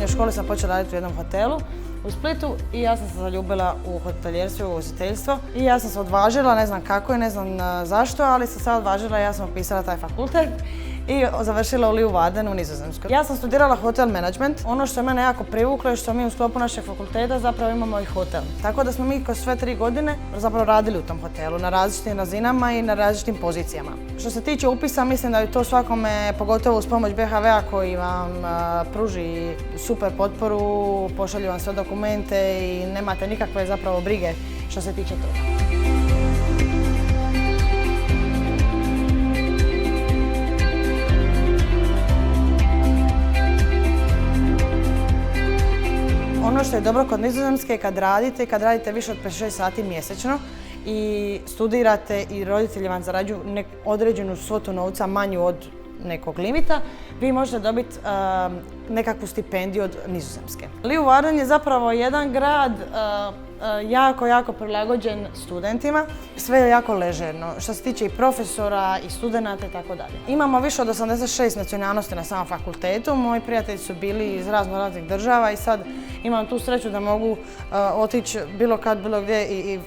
srednjoj školi sam počela raditi u jednom hotelu u Splitu i ja sam se zaljubila u hotelijerstvo i u ugostiteljstvo. I ja sam se odvažila, ne znam kako i ne znam zašto, ali sam se odvažila i ja sam upisala taj fakultet i završila u Leeuwarden u Nizozemskoj. Ja sam studirala hotel management. Ono što je mene jako privuklo je što mi u sklopu našeg fakulteta zapravo imamo i hotel. Tako da smo mi kroz sve 3 godine zapravo radili u tom hotelu na različitim razinama i na različitim pozicijama. Što se tiče upisa, mislim da je to svakome, pogotovo uz pomoć BHV-a koji vam pruži super potporu, pošalju vam sve dokumente i nemate nikakve zapravo brige što se tiče toga. Ono što je dobro kod Nizozemske je kad radite više od 5-6 sati mjesečno i studirate i roditelji vam zarađuju određenu svotu novca manju od nekog limita, vi možete dobiti nekakvu stipendiju od Nizozemske. Leeuwarden je zapravo jedan grad jako prilagođen studentima. Sve je jako ležerno, što se tiče i profesora i studenata i tako dalje. Imamo više od 86 nacionalnosti na samom fakultetu. Moji prijatelji su bili iz raznih država i sad imam tu sreću da mogu otići bilo kad, bilo gdje i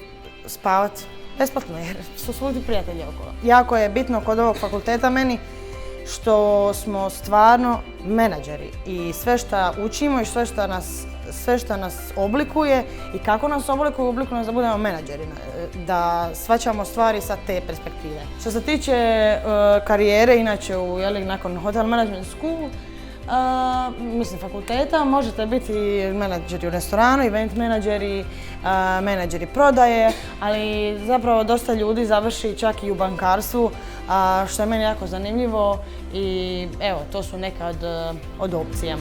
spavati besplatno jer su svugdje prijatelji okolo. Jako je bitno kod ovog fakulteta meni što smo stvarno menadžeri i sve što učimo i sve što nas oblikuje i kako nas oblikuje nas da budemo menadžeri, da shvaćamo stvari sa te perspektive. Što se tiče karijere, inače nakon Hotel Management School, fakulteta, možete biti menadžeri u restoranu, event menadžeri, menadžeri prodaje, ali zapravo dosta ljudi završi čak i u bankarstvu, što je meni jako zanimljivo i evo, to su neka od opcija.